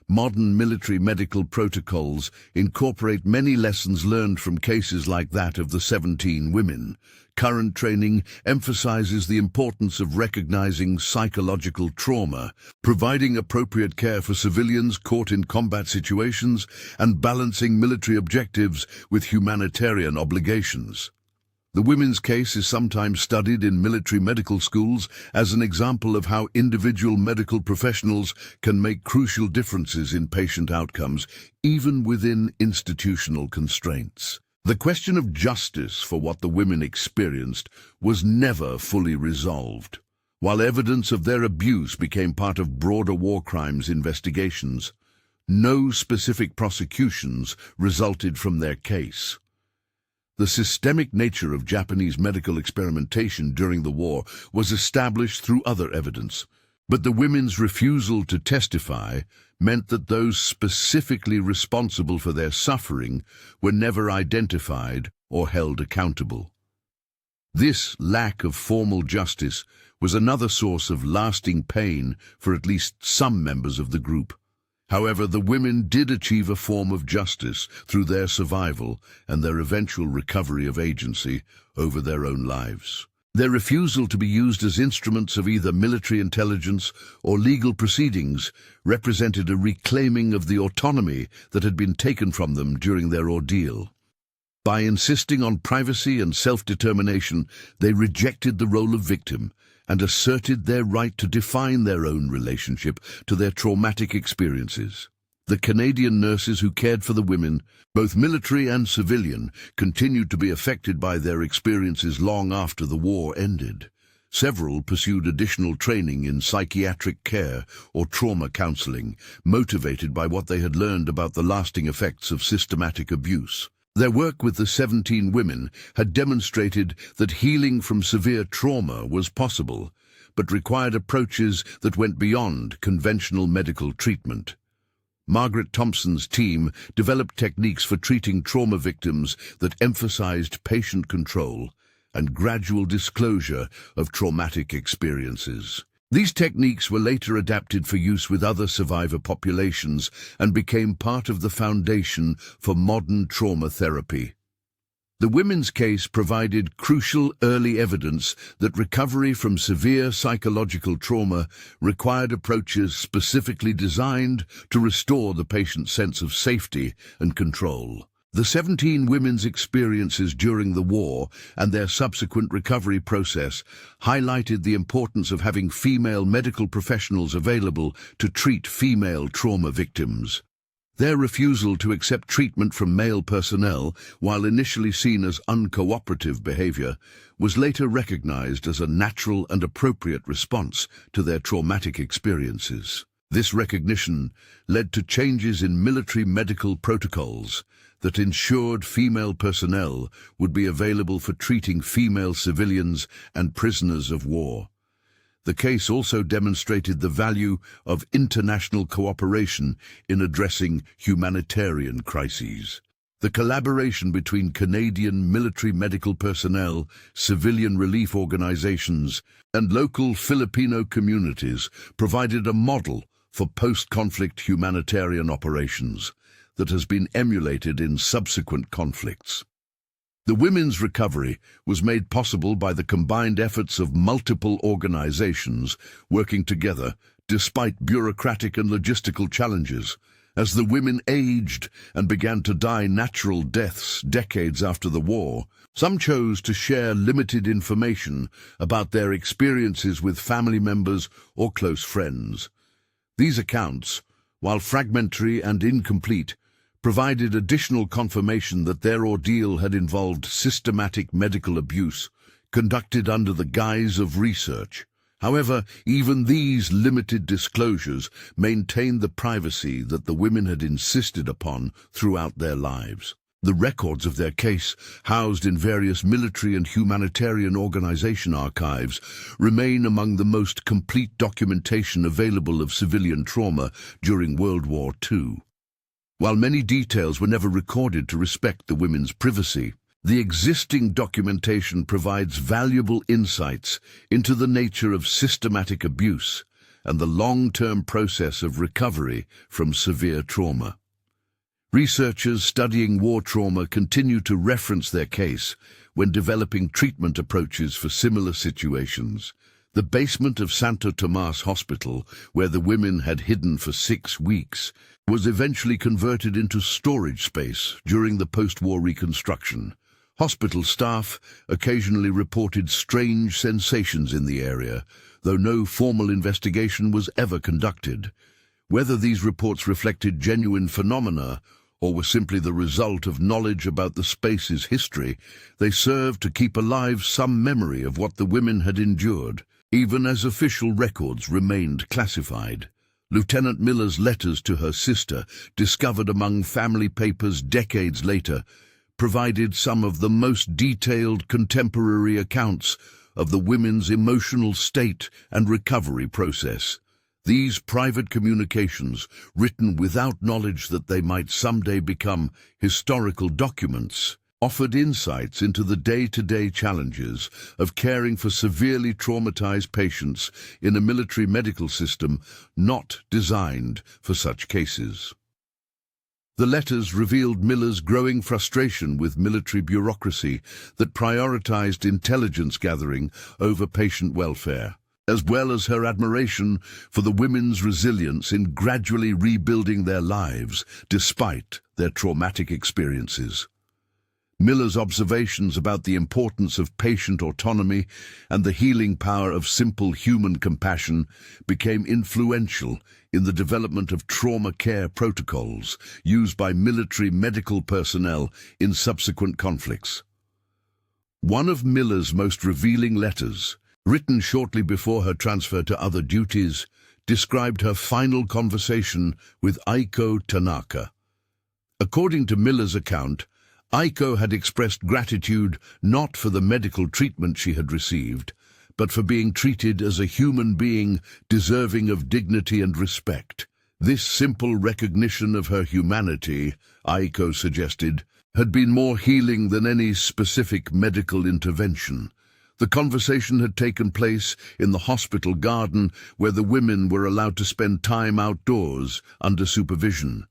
modern military medical protocols incorporate many lessons learned from cases like that of the 17 women. Current training emphasizes the importance of recognizing psychological trauma, providing appropriate care for civilians caught in combat situations, and balancing military objectives with humanitarian obligations. The women's case is sometimes studied in military medical schools as an example of how individual medical professionals can make crucial differences in patient outcomes, even within institutional constraints. The question of justice for what the women experienced was never fully resolved. While evidence of their abuse became part of broader war crimes investigations, no specific prosecutions resulted from their case. The systemic nature of Japanese medical experimentation during the war was established through other evidence, but the women's refusal to testify meant that those specifically responsible for their suffering were never identified or held accountable. This lack of formal justice was another source of lasting pain for at least some members of the group. However, the women did achieve a form of justice through their survival and their eventual recovery of agency over their own lives. Their refusal to be used as instruments of either military intelligence or legal proceedings represented a reclaiming of the autonomy that had been taken from them during their ordeal. By insisting on privacy and self-determination, they rejected the role of victim and asserted their right to define their own relationship to their traumatic experiences. The Canadian nurses who cared for the women, both military and civilian, continued to be affected by their experiences long after the war ended. Several pursued additional training in psychiatric care or trauma counseling, motivated by what they had learned about the lasting effects of systematic abuse. Their work with the 17 women had demonstrated that healing from severe trauma was possible, but required approaches that went beyond conventional medical treatment. Margaret Thompson's team developed techniques for treating trauma victims that emphasized patient control and gradual disclosure of traumatic experiences. These techniques were later adapted for use with other survivor populations and became part of the foundation for modern trauma therapy. The women's case provided crucial early evidence that recovery from severe psychological trauma required approaches specifically designed to restore the patient's sense of safety and control. The 17 women's experiences during the war and their subsequent recovery process highlighted the importance of having female medical professionals available to treat female trauma victims. Their refusal to accept treatment from male personnel, while initially seen as uncooperative behavior, was later recognized as a natural and appropriate response to their traumatic experiences. This recognition led to changes in military medical protocols that ensured female personnel would be available for treating female civilians and prisoners of war. The case also demonstrated the value of international cooperation in addressing humanitarian crises. The collaboration between Canadian military medical personnel, civilian relief organizations, and local Filipino communities provided a model for post-conflict humanitarian operations that has been emulated in subsequent conflicts. The women's recovery was made possible by the combined efforts of multiple organizations working together despite bureaucratic and logistical challenges. As the women aged and began to die natural deaths decades after the war, some chose to share limited information about their experiences with family members or close friends. These accounts, while fragmentary and incomplete, provided additional confirmation that their ordeal had involved systematic medical abuse conducted under the guise of research. However, even these limited disclosures maintained the privacy that the women had insisted upon throughout their lives. The records of their case, housed in various military and humanitarian organization archives, remain among the most complete documentation available of civilian trauma during World War II. While many details were never recorded to respect the women's privacy, the existing documentation provides valuable insights into the nature of systematic abuse and the long-term process of recovery from severe trauma. Researchers studying war trauma continue to reference their case when developing treatment approaches for similar situations. The basement of Santo Tomas Hospital, where the women had hidden for 6 weeks, was eventually converted into storage space during the post-war reconstruction. Hospital staff occasionally reported strange sensations in the area, though no formal investigation was ever conducted. Whether these reports reflected genuine phenomena or were simply the result of knowledge about the space's history, they served to keep alive some memory of what the women had endured, even as official records remained classified. Lieutenant Miller's letters to her sister, discovered among family papers decades later, provided some of the most detailed contemporary accounts of the women's emotional state and recovery process. These private communications, written without knowledge that they might someday become historical documents, offered insights into the day-to-day challenges of caring for severely traumatized patients in a military medical system not designed for such cases. The letters revealed Miller's growing frustration with military bureaucracy that prioritized intelligence gathering over patient welfare, as well as her admiration for the women's resilience in gradually rebuilding their lives despite their traumatic experiences. Miller's observations about the importance of patient autonomy and the healing power of simple human compassion became influential in the development of trauma care protocols used by military medical personnel in subsequent conflicts. One of Miller's most revealing letters, written shortly before her transfer to other duties, described her final conversation with Aiko Tanaka. According to Miller's account, Aiko had expressed gratitude not for the medical treatment she had received, but for being treated as a human being deserving of dignity and respect. This simple recognition of her humanity, Aiko suggested, had been more healing than any specific medical intervention. The conversation had taken place in the hospital garden, where the women were allowed to spend time outdoors under supervision.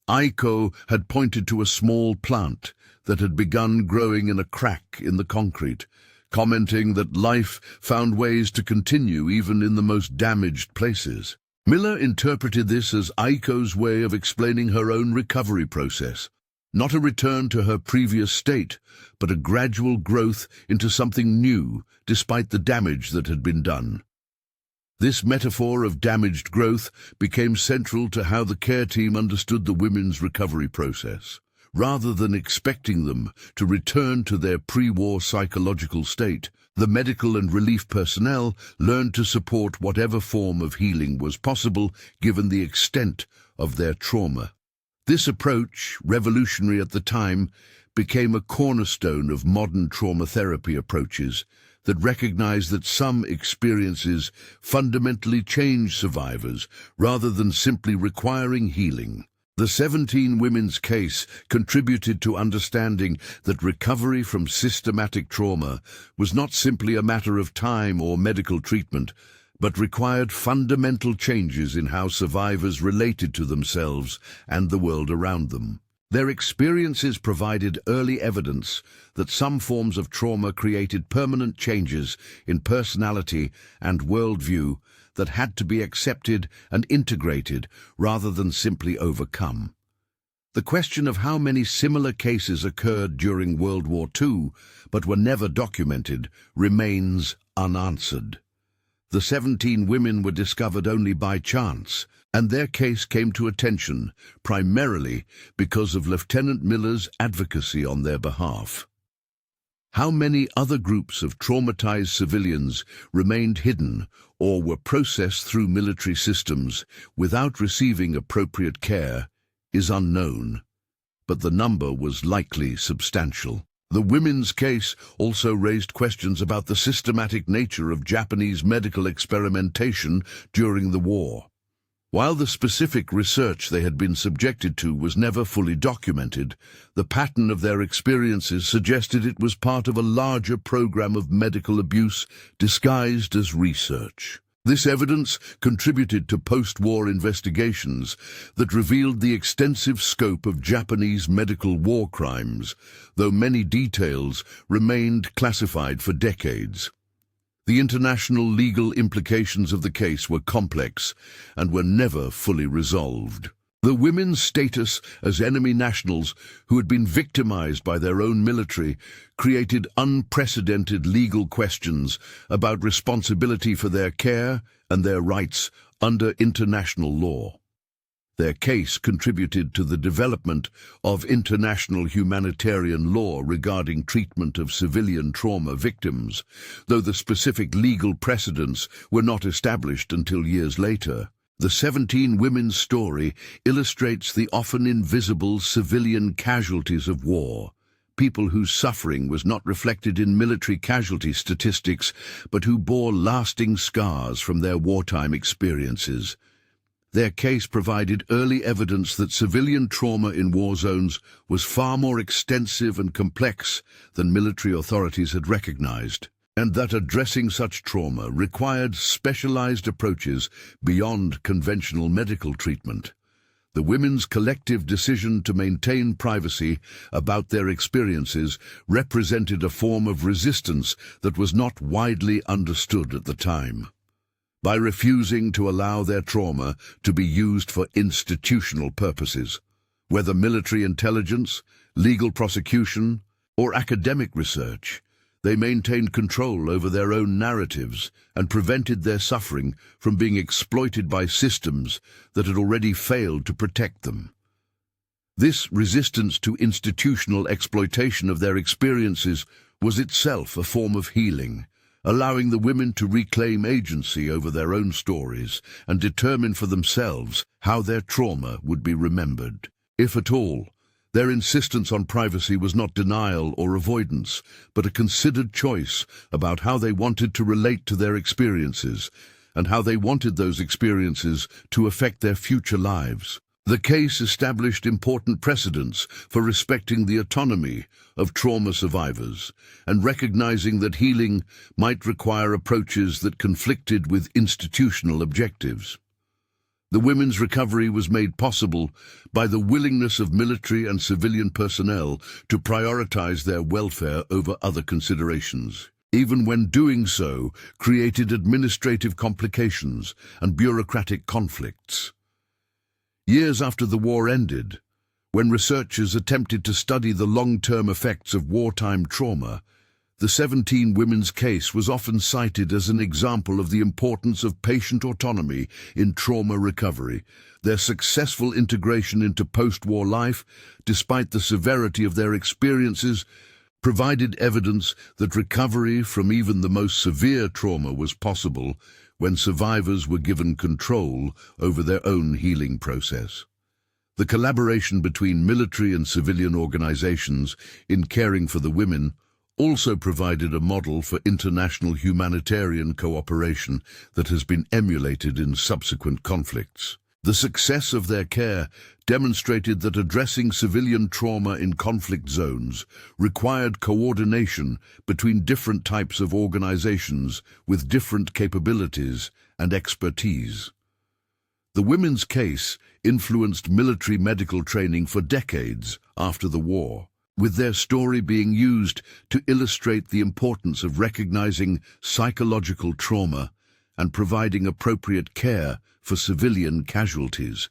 Aiko had pointed to a small plant that had begun growing in a crack in the concrete, commenting that life found ways to continue even in the most damaged places. Miller interpreted this as Aiko's way of explaining her own recovery process, not a return to her previous state, but a gradual growth into something new despite the damage that had been done. This metaphor of damaged growth became central to how the care team understood the women's recovery process. Rather than expecting them to return to their pre-war psychological state, the medical and relief personnel learned to support whatever form of healing was possible given the extent of their trauma. This approach, revolutionary at the time, became a cornerstone of modern trauma therapy approaches that recognize that some experiences fundamentally change survivors rather than simply requiring healing. The 17 women's case contributed to understanding that recovery from systematic trauma was not simply a matter of time or medical treatment, but required fundamental changes in how survivors related to themselves and the world around them. Their experiences provided early evidence that some forms of trauma created permanent changes in personality and worldview that had to be accepted and integrated rather than simply overcome. The question of how many similar cases occurred during World War II but were never documented remains unanswered. The 17 women were discovered only by chance, and their case came to attention primarily because of Lieutenant Miller's advocacy on their behalf. How many other groups of traumatized civilians remained hidden or were processed through military systems without receiving appropriate care is unknown, but the number was likely substantial. The women's case also raised questions about the systematic nature of Japanese medical experimentation during the war. While the specific research they had been subjected to was never fully documented, the pattern of their experiences suggested it was part of a larger program of medical abuse disguised as research. This evidence contributed to post-war investigations that revealed the extensive scope of Japanese medical war crimes, though many details remained classified for decades. The international legal implications of the case were complex and were never fully resolved. The women's status as enemy nationals who had been victimized by their own military created unprecedented legal questions about responsibility for their care and their rights under international law. Their case contributed to the development of international humanitarian law regarding treatment of civilian trauma victims, though the specific legal precedents were not established until years later. The 17 women's story illustrates the often invisible civilian casualties of war, people whose suffering was not reflected in military casualty statistics, but who bore lasting scars from their wartime experiences. Their case provided early evidence that civilian trauma in war zones was far more extensive and complex than military authorities had recognized, and that addressing such trauma required specialized approaches beyond conventional medical treatment. The women's collective decision to maintain privacy about their experiences represented a form of resistance that was not widely understood at the time. By refusing to allow their trauma to be used for institutional purposes, whether military intelligence, legal prosecution, or academic research, they maintained control over their own narratives and prevented their suffering from being exploited by systems that had already failed to protect them. This resistance to institutional exploitation of their experiences was itself a form of healing, allowing the women to reclaim agency over their own stories and determine for themselves how their trauma would be remembered. If at all, their insistence on privacy was not denial or avoidance, but a considered choice about how they wanted to relate to their experiences and how they wanted those experiences to affect their future lives. The case established important precedents for respecting the autonomy of trauma survivors and recognizing that healing might require approaches that conflicted with institutional objectives. The women's recovery was made possible by the willingness of military and civilian personnel to prioritize their welfare over other considerations, even when doing so created administrative complications and bureaucratic conflicts. Years after the war ended, when researchers attempted to study the long-term effects of wartime trauma, the 17 women's case was often cited as an example of the importance of patient autonomy in trauma recovery. Their successful integration into post-war life, despite the severity of their experiences, provided evidence that recovery from even the most severe trauma was possible when survivors were given control over their own healing process. The collaboration between military and civilian organizations in caring for the women also provided a model for international humanitarian cooperation that has been emulated in subsequent conflicts. The success of their care demonstrated that addressing civilian trauma in conflict zones required coordination between different types of organizations with different capabilities and expertise. The women's case influenced military medical training for decades after the war, with their story being used to illustrate the importance of recognizing psychological trauma and providing appropriate care for civilian casualties.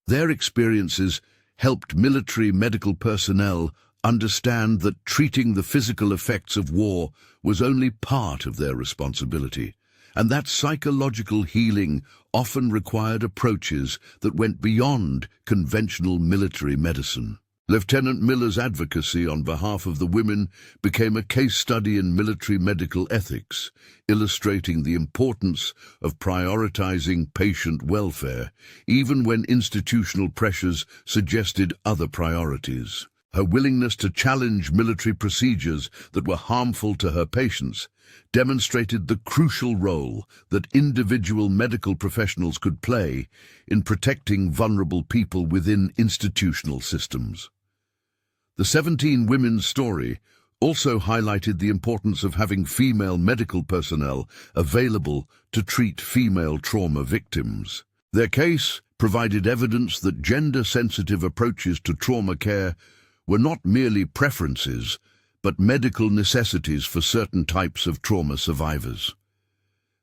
Their experiences helped military medical personnel understand that treating the physical effects of war was only part of their responsibility, and that psychological healing often required approaches that went beyond conventional military medicine. Lieutenant Miller's advocacy on behalf of the women became a case study in military medical ethics, illustrating the importance of prioritizing patient welfare, even when institutional pressures suggested other priorities. Her willingness to challenge military procedures that were harmful to her patients demonstrated the crucial role that individual medical professionals could play in protecting vulnerable people within institutional systems. The 17 women's story also highlighted the importance of having female medical personnel available to treat female trauma victims. Their case provided evidence that gender-sensitive approaches to trauma care were not merely preferences, but medical necessities for certain types of trauma survivors.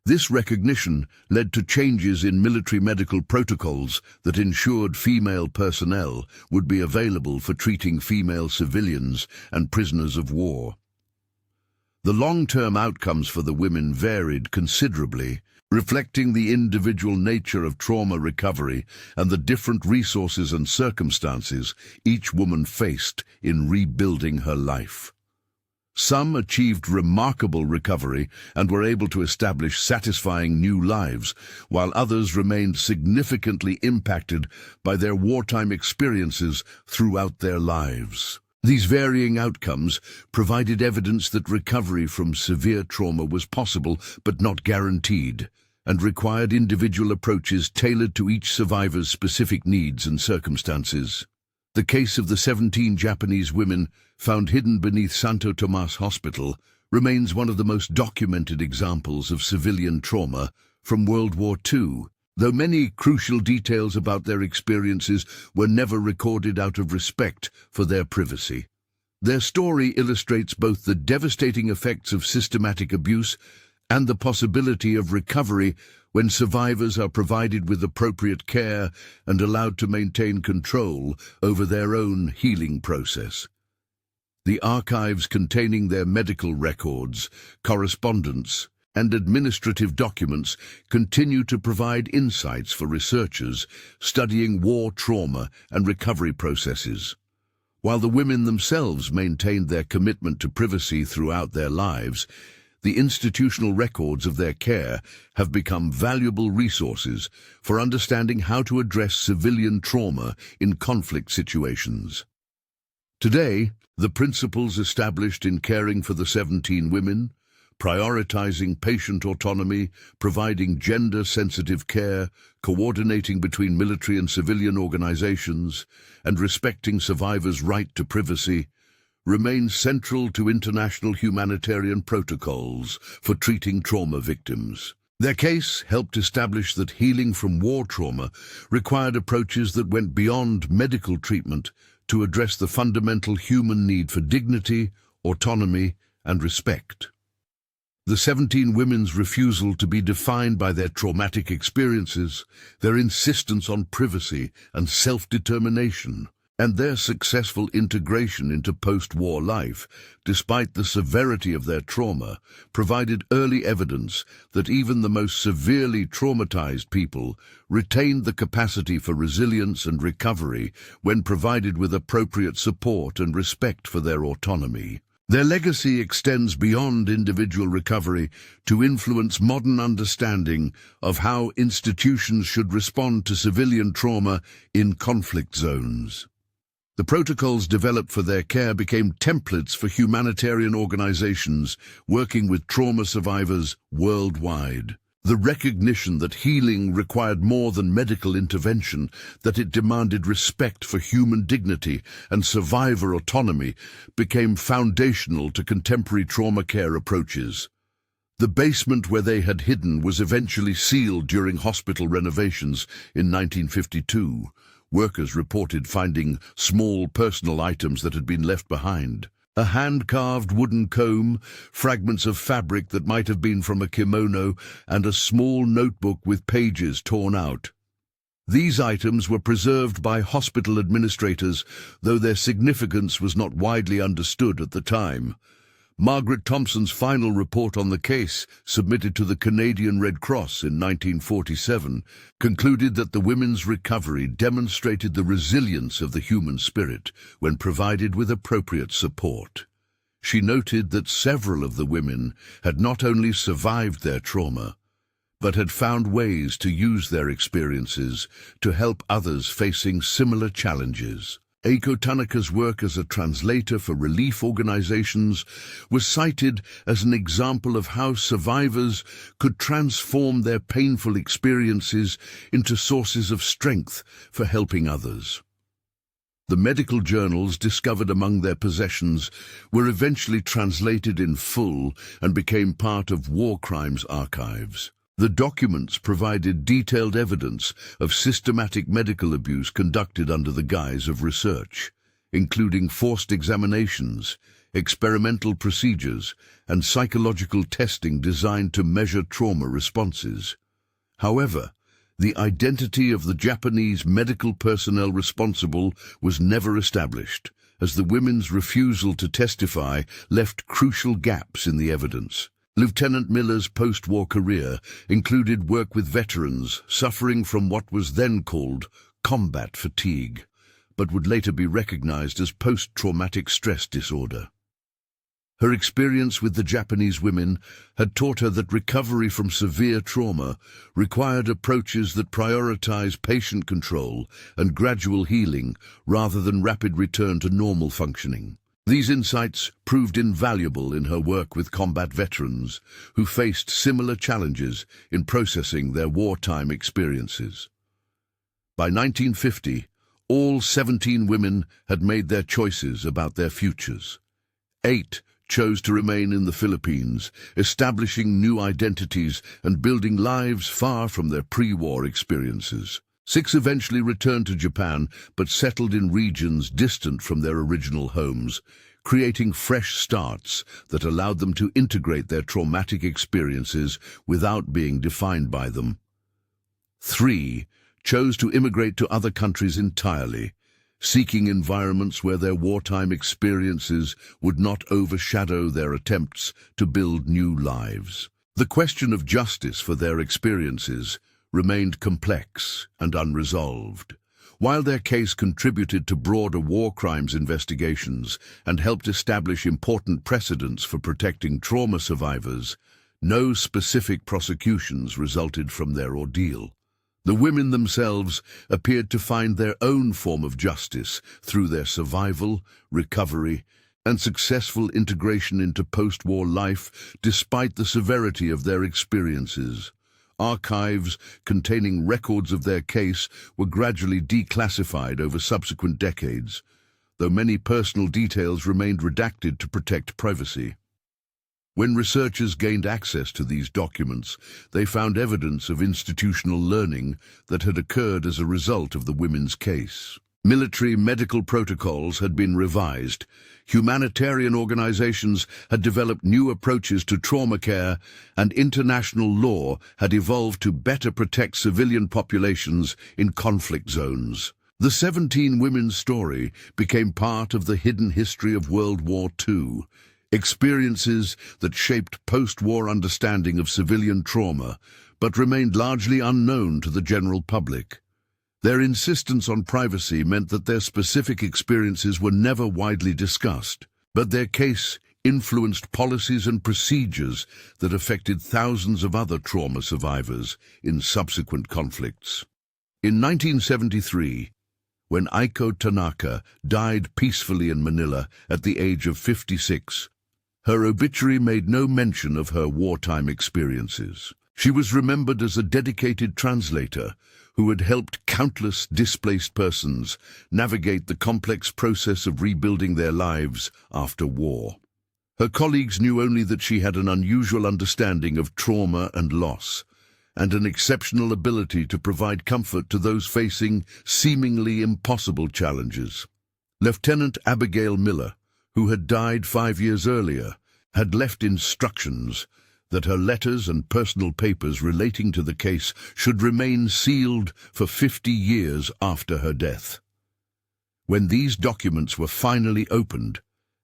This recognition led to changes in military medical protocols that ensured female personnel would be available for treating female civilians and prisoners of war. The long-term outcomes for the women varied considerably, reflecting the individual nature of trauma recovery and the different resources and circumstances each woman faced in rebuilding her life. Some achieved remarkable recovery and were able to establish satisfying new lives, while others remained significantly impacted by their wartime experiences throughout their lives. These varying outcomes provided evidence that recovery from severe trauma was possible but not guaranteed, and required individual approaches tailored to each survivor's specific needs and circumstances. The case of the 17 Japanese women found hidden beneath Santo Tomas Hospital remains one of the most documented examples of civilian trauma from World War II, though many crucial details about their experiences were never recorded out of respect for their privacy. Their story illustrates both the devastating effects of systematic abuse and the possibility of recovery when survivors are provided with appropriate care and allowed to maintain control over their own healing process. The archives containing their medical records, correspondence, and administrative documents continue to provide insights for researchers studying war trauma and recovery processes. While the women themselves maintained their commitment to privacy throughout their lives, the institutional records of their care have become valuable resources for understanding how to address civilian trauma in conflict situations. Today, the principles established in caring for the 17 women, prioritizing patient autonomy, providing gender-sensitive care, coordinating between military and civilian organizations, and respecting survivors' right to privacy, remain central to international humanitarian protocols for treating trauma victims. Their case helped establish that healing from war trauma required approaches that went beyond medical treatment to address the fundamental human need for dignity, autonomy, and respect. The 17 women's refusal to be defined by their traumatic experiences, their insistence on privacy and self-determination, and their successful integration into post-war life, despite the severity of their trauma, provided early evidence that even the most severely traumatized people retained the capacity for resilience and recovery when provided with appropriate support and respect for their autonomy. Their legacy extends beyond individual recovery to influence modern understanding of how institutions should respond to civilian trauma in conflict zones. The protocols developed for their care became templates for humanitarian organizations working with trauma survivors worldwide. The recognition that healing required more than medical intervention, that it demanded respect for human dignity and survivor autonomy, became foundational to contemporary trauma care approaches. The basement where they had hidden was eventually sealed during hospital renovations in 1952. Workers reported finding small personal items that had been left behind. A hand-carved wooden comb, fragments of fabric that might have been from a kimono, and a small notebook with pages torn out. These items were preserved by hospital administrators, though their significance was not widely understood at the time. Margaret Thompson's final report on the case, submitted to the Canadian Red Cross in 1947, concluded that the women's recovery demonstrated the resilience of the human spirit when provided with appropriate support. She noted that several of the women had not only survived their trauma, but had found ways to use their experiences to help others facing similar challenges. Aiko Tanaka's work as a translator for relief organizations was cited as an example of how survivors could transform their painful experiences into sources of strength for helping others. The medical journals discovered among their possessions were eventually translated in full and became part of war crimes archives. The documents provided detailed evidence of systematic medical abuse conducted under the guise of research, including forced examinations, experimental procedures, and psychological testing designed to measure trauma responses. However, the identity of the Japanese medical personnel responsible was never established, as the women's refusal to testify left crucial gaps in the evidence. Lieutenant Miller's post-war career included work with veterans suffering from what was then called combat fatigue, but would later be recognized as post-traumatic stress disorder. Her experience with the Japanese women had taught her that recovery from severe trauma required approaches that prioritize patient control and gradual healing rather than rapid return to normal functioning. These insights proved invaluable in her work with combat veterans who faced similar challenges in processing their wartime experiences. By 1950, all 17 women had made their choices about their futures. 8 chose to remain in the Philippines, establishing new identities and building lives far from their pre-war experiences. 6 eventually returned to Japan, but settled in regions distant from their original homes, creating fresh starts that allowed them to integrate their traumatic experiences without being defined by them. 3 chose to immigrate to other countries entirely, seeking environments where their wartime experiences would not overshadow their attempts to build new lives. The question of justice for their experiences remained complex and unresolved. While their case contributed to broader war crimes investigations and helped establish important precedents for protecting trauma survivors, no specific prosecutions resulted from their ordeal. The women themselves appeared to find their own form of justice through their survival, recovery, and successful integration into post-war life despite the severity of their experiences. Archives containing records of their case were gradually declassified over subsequent decades, though many personal details remained redacted to protect privacy. When researchers gained access to these documents, they found evidence of institutional learning that had occurred as a result of the women's case. Military medical protocols had been revised. Humanitarian organizations had developed new approaches to trauma care, and international law had evolved to better protect civilian populations in conflict zones. The 17 women's story became part of the hidden history of World War II, experiences that shaped post-war understanding of civilian trauma, but remained largely unknown to the general public. Their insistence on privacy meant that their specific experiences were never widely discussed, but their case influenced policies and procedures that affected thousands of other trauma survivors in subsequent conflicts. In 1973, when Aiko Tanaka died peacefully in Manila at the age of 56, her obituary made no mention of her wartime experiences. She was remembered as a dedicated translator who had helped countless displaced persons navigate the complex process of rebuilding their lives after war. Her colleagues knew only that she had an unusual understanding of trauma and loss, and an exceptional ability to provide comfort to those facing seemingly impossible challenges. Lieutenant Abigail Miller, who had died 5 years earlier, had left instructions that her letters and personal papers relating to the case should remain sealed for 50 years after her death. When these documents were finally opened,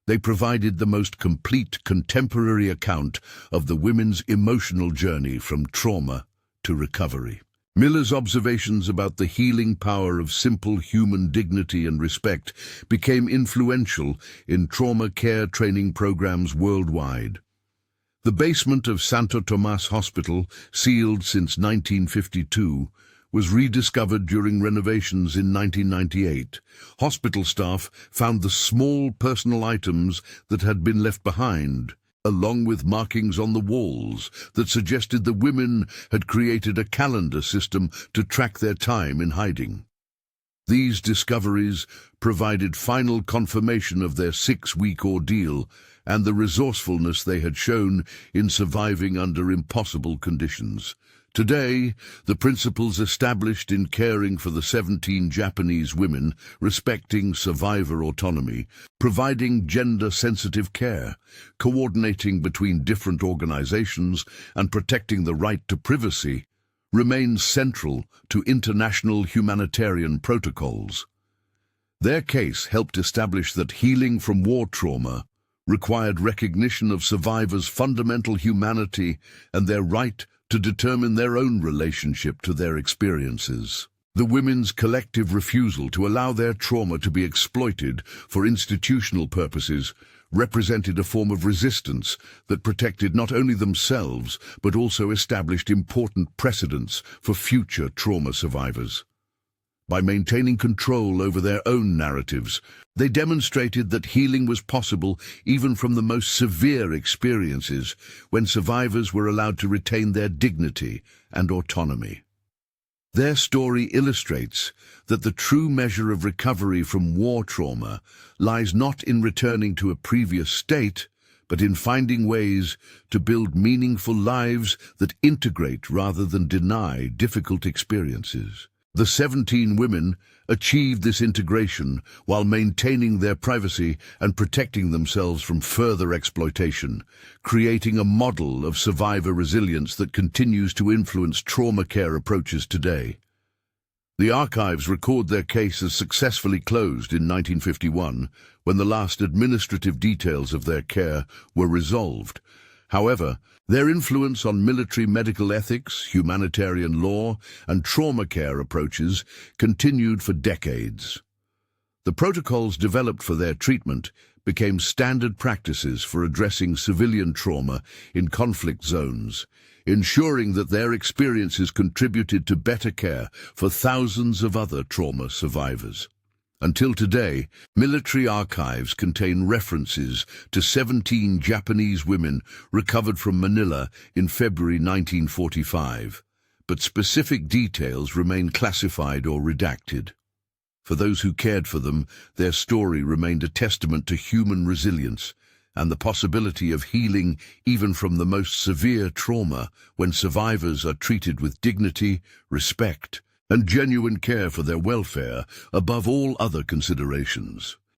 They provided the most complete contemporary account of the women's emotional journey from trauma to recovery. Miller's observations about the healing power of simple human dignity and respect became influential in trauma care training programs worldwide. The basement of Santo Tomas Hospital, sealed since 1952, was rediscovered during renovations in 1998. Hospital staff found the small personal items that had been left behind, along with markings on the walls that suggested the women had created a calendar system to track their time in hiding. These discoveries provided final confirmation of their 6-week ordeal and the resourcefulness they had shown in surviving under impossible conditions. Today, the principles established in caring for the 17 Japanese women, respecting survivor autonomy, providing gender-sensitive care, coordinating between different organizations, and protecting the right to privacy, remain central to international humanitarian protocols. Their case helped establish that healing from war trauma required recognition of survivors' fundamental humanity and their right to determine their own relationship to their experiences. The women's collective refusal to allow their trauma to be exploited for institutional purposes represented a form of resistance that protected not only themselves but also established important precedents for future trauma survivors. By maintaining control over their own narratives, they demonstrated that healing was possible even from the most severe experiences when survivors were allowed to retain their dignity and autonomy. Their story illustrates that the true measure of recovery from war trauma lies not in returning to a previous state, but in finding ways to build meaningful lives that integrate rather than deny difficult experiences. The 17 women achieved this integration while maintaining their privacy and protecting themselves from further exploitation, creating a model of survivor resilience that continues to influence trauma care approaches today. The archives record their case as successfully closed in 1951, when the last administrative details of their care were resolved. However, their influence on military medical ethics, humanitarian law, and trauma care approaches continued for decades. The protocols developed for their treatment became standard practices for addressing civilian trauma in conflict zones, ensuring that their experiences contributed to better care for thousands of other trauma survivors. Until today, military archives contain references to 17 Japanese women recovered from Manila in February 1945, but specific details remain classified or redacted. For those who cared for them, their story remained a testament to human resilience and the possibility of healing even from the most severe trauma when survivors are treated with dignity, respect, and genuine care for their welfare above all other considerations.